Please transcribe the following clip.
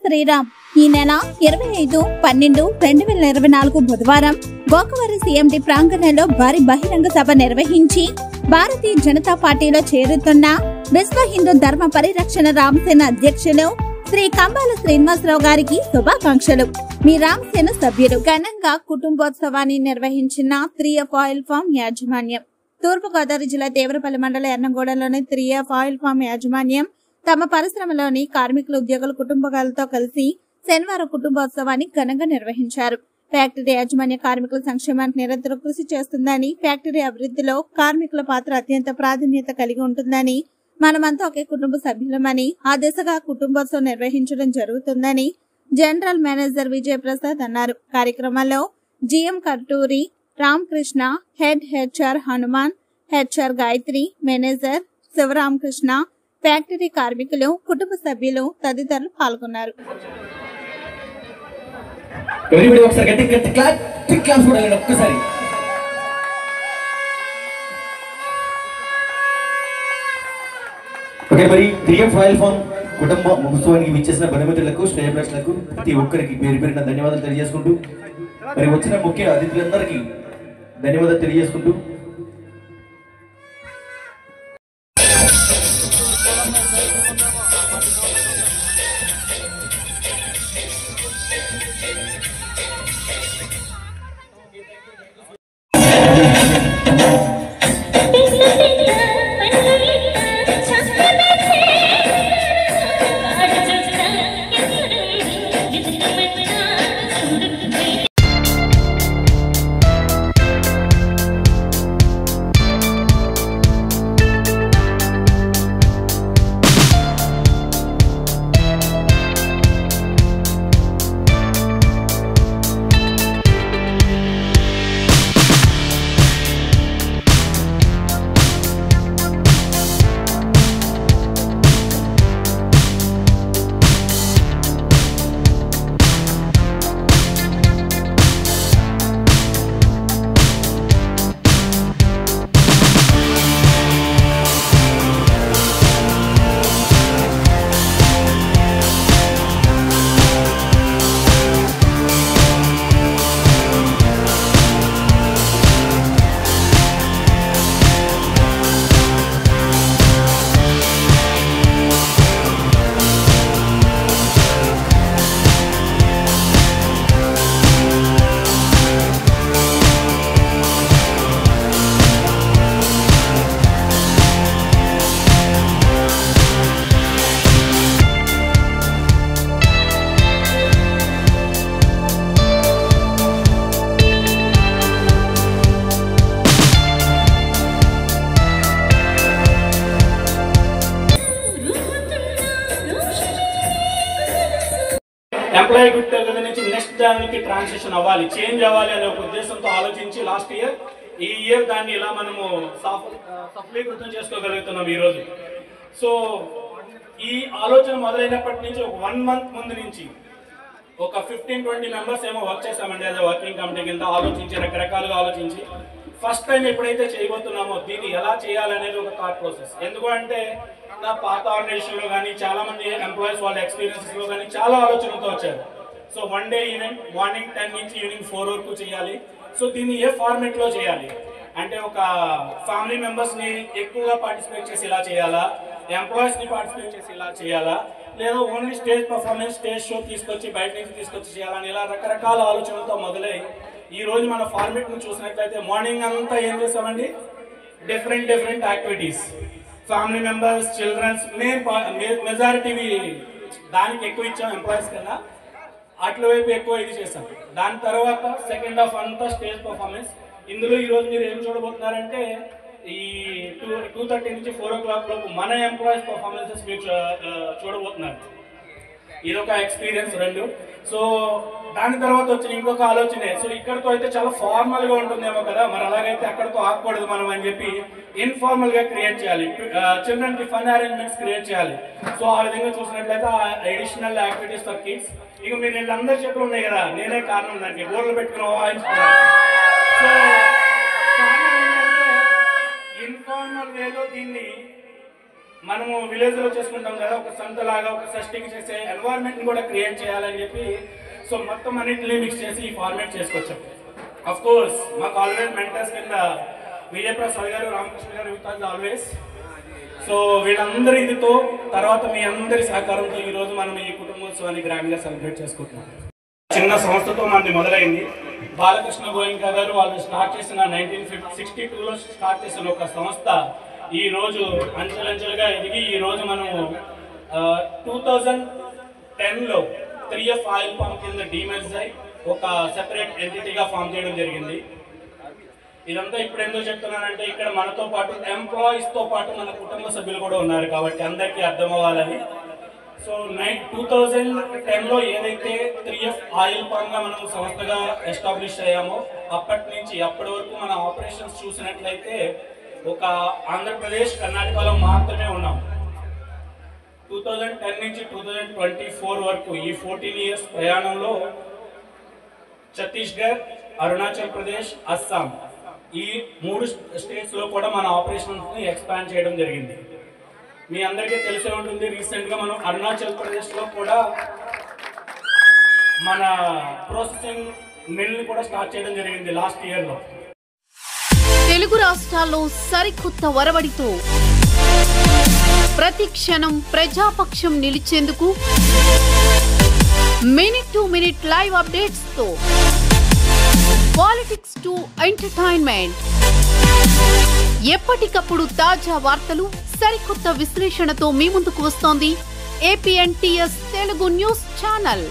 శ్రీరామ్ ఈ నెల 25/12/2024 బుధవారం గోకవరం సీఎండి ప్రాంగణంలో భారీ బహిరంగ సభ నిర్వహించి భారతీయ జనతా పార్టీలో చేరుతున్న విశ్వ హిందూ ధర్మ పరిరక్షణ రామసేన అధ్యక్షులు శ్రీ కంబాల శ్రీనివాసరావు గారికి శుభాకాంక్షలు. మీ రామసేన సభ్యులు ఘనంగా కుటుంబోత్సవాన్ని నిర్వహించిన 3F ఆయిల్ ఫామ్ యాజమాన్యం. తూర్పుగోదావరి జిల్లా దేవరపల్లి మండల ఎర్నగూడెంలోని 3F ఆయిల్ ఫామ్ యాజమాన్యం తమ పరిశ్రమలోని కార్మికులు ఉద్యోగుల కుటుంబాలతో కలిసి శనివారం కుటుంబోత్సవాన్ని ఘనంగా నిర్వహించారు. ఫ్యాక్టరీ యాజమాన్య కార్మికుల సంక్షేమానికి నిరంతరం కృషి చేస్తుందని, ఫ్యాక్టరీ అభివృద్ధిలో కార్మికుల పాత్ర అత్యంత ప్రాధాన్యత కలిగి ఉంటుందని, మనమంతా ఒకే కుటుంబ సభ్యులమని, ఆ దిశగా కుటుంబోత్సవం నిర్వహించడం జరుగుతుందని జనరల్ మేనేజర్ విజయప్రసాద్ అన్నారు. కార్యక్రమంలో GM Karturi Ramakrishna, head HR Hanuman, HR Gayatri, manager Sivaramakrishna, factory కార్మికులు, కుటుంబ సభ్యులు తదితరులు పాల్గొన్నారు. మరి 3F ఆయిల్ ఫామ్ కుటుంబ ఉత్సవానికి విచ్చేసిన బంధుమిత్రులకు, శ్రేయభిలాషులకు ప్రతి ఒక్కరికి పేరు పేరున ధన్యవాదాలు తెలియజేసుకుంటూ, మరి వచ్చిన ముఖ్య అతిథులందరికీ ధన్యవాదాలు తెలియజేసుకుంటూ ఎంప్లాయీ గుడ్ దగ్గర నుంచి నెక్స్ట్ దానికి ట్రాన్సిషన్ అవ్వాలి, చేంజ్ అవ్వాలి అనే ఒక ఉద్దేశంతో ఆలోచించి లాస్ట్ ఇయర్ ఈ ఇయర్ దాన్ని ఇలా మనము సఫలీకృతం చేసుకోగలుగుతున్నాం ఈరోజు. సో ఈ ఆలోచన మొదలైనప్పటి నుంచి ఒక 1 month ముందు నుంచి ఒక 15-20 మెంబర్స్ ఏమో వర్క్ చేసామండి. అదే వర్కింగ్ కమిటీ కింద ఆలోచించి రకరకాలుగా ఆలోచించి ఫస్ట్ టైం ఎప్పుడైతే చేయబోతున్నామో దీన్ని ఎలా చేయాలనేది ఒక థాట్ ప్రాసెస్. ఎందుకు అంటే నా పాత ఆర్గనైజేషన్లో కానీ చాలా మంది ఎంప్లాయీస్ వాళ్ళ ఎక్స్పీరియన్సెస్లో కానీ చాలా ఆలోచనలతో వచ్చారు. సో 1 day ఈవెంట్ మార్నింగ్ 10 నుంచి ఈవినింగ్ 4 వరకు చేయాలి. సో దీన్ని ఏ ఫార్మేట్లో చేయాలి అంటే ఒక ఫ్యామిలీ మెంబర్స్ని ఎక్కువగా పార్టిసిపేట్ చేసి ఇలా చేయాలా, ఎంప్లాయీస్ని పార్టిసిపేట్ చేసి ఇలా చేయాలా, లేదా only stage performance, stage show తీసుకొచ్చి బయట నుంచి తీసుకొచ్చి చేయాలని ఇలా రకరకాల ఆలోచనలతో మొదలై ఈ రోజు మన ఫార్మేట్ను చూసినట్లయితే మార్నింగ్ అంతా ఏం చేస్తామండి, different activities, family members, childrens, majority దానికి ఎక్కువ ఇచ్చాం ఎంప్లాయీస్ కన్నా, అట్ల వైపు ఎక్కువ ఇది చేస్తాం. దాని తర్వాత సెకండ్ హాఫ్ అంతా స్టేజ్ పర్ఫార్మెన్స్. ఇందులో ఈరోజు మీరు ఏం చూడబోతున్నారంటే ఈ 2:30 నుంచి 4 o'clock లోపు మన ఎంప్లాయీస్ పర్ఫార్మెన్సెస్ మీరు చూడబోతున్నారు. ఇదొక ఎక్స్పీరియన్స్ 2. సో దాని తర్వాత వచ్చిన ఇంకొక ఆలోచనే, సో ఇక్కడతో అయితే చాలా ఫార్మల్గా ఉంటుందేమో కదా, మరి అలాగైతే అక్కడతో ఆగకూడదు మనం అని చెప్పి ఇన్ఫార్మల్గా క్రియేట్ చేయాలి, చిల్డ్రన్కి ఫన్ అరేంజ్మెంట్స్ క్రియేట్ చేయాలి. సో ఆ విధంగా చూసినట్లయితే అడిషనల్ యాక్టివిటీస్ ఫర్ కిడ్స్. ఇక మీరు వీళ్ళందరి చెట్లు ఉన్నాయి కదా, నేనే కారణం దానికి బోర్డులు పెట్టుకుని వాయించుకున్నాను. సో కారణం ఏంటంటే ఇన్ఫార్మల్ వేలో దీన్ని మనము విలేజ్లో చేసుకుంటాం కదా, ఒక సంతలాగా ఒక సస్టింగ్ చేసే ఎన్వైర్న్మెంట్ని కూడా క్రియేట్ చేయాలని చెప్పి సో మొత్తం అన్నింటినీ మిక్స్ చేసి ఈ ఫార్మేట్ చేసుకొచ్చాం. అఫ్ కోర్స్ మాకు ఆల్వేస్ మెంటర్స్ కింద విజయప్రసాద్ గారు, రామకృష్ణ గారు విత్ ఆల్వేస్. సో వీళ్ళందరి ఇదితో తర్వాత మీ అందరి సహకారంతో ఈరోజు మనం ఈ కుటుంబోత్సవాన్ని గ్రాండ్గా సెలబ్రేట్ చేసుకుంటున్నాం. చిన్న సంస్థతో మనది మొదలైంది. బాలకృష్ణ గోయంకా గారు వాళ్ళు స్టార్ట్ చేసిన 1962లో స్టార్ట్ చేసిన ఒక సంస్థ ఈ రోజు అంచెలంచెలుగా ఎదిగి ఈ రోజు మనం 2010లో 3F ఆయిల్ పంప్ కింద డీమెర్జ్ అయి ఒక సెపరేట్ ఎంటిటీగా ఫామ్ చేయడం జరిగింది. ఇదంతా ఇప్పుడు ఎందుకు చెప్తున్నానంటే ఇక్కడ మనతో పాటు ఎంప్లాయీస్తో పాటు మన కుటుంబ సభ్యులు కూడా ఉన్నారు కాబట్టి అందరికీ అర్థం అవ్వాలని. సో 2010లో ఏదైతే 3F ఆయిల్ పంప్గా మనం సంస్థగా ఎస్టాబ్లిష్ అయ్యామో అప్పటి నుంచి అప్పటి వరకు మన ఆపరేషన్స్ చూసినట్లయితే ఒక ఆంధ్రప్రదేశ్, కర్ణాటకలో మాత్రమే ఉన్నాం. 2010 నుంచి 2024 వరకు ఈ 14 years ప్రయాణంలో ఛత్తీస్గఢ్, అరుణాచల్ ప్రదేశ్, అస్సాం ఈ 3 స్టేట్స్లో కూడా మన ఆపరేషన్స్ని ఎక్స్పాండ్ చేయడం జరిగింది. మీ అందరికీ తెలిసే ఉంటుంది, రీసెంట్గా మనం అరుణాచల్ ప్రదేశ్లో కూడా మన ప్రాసెసింగ్ మిల్ని కూడా స్టార్ట్ చేయడం జరిగింది లాస్ట్ ఇయర్లో. తెలుగు రాష్ట్రాల్లో సరికొత్త వరవడితో ప్రతి క్షణం ప్రజాపక్షం నిలిచేందుకు minute to minute live updates తో పాలిటిక్స్ టు ఎంటర్టైన్మెంట్, ఎప్పటికప్పుడు తాజా వార్తలు, సరికొత్త విశ్లేషణతో మీ ముందుకు వస్తోంది APNTS తెలుగు న్యూస్ ఛానల్.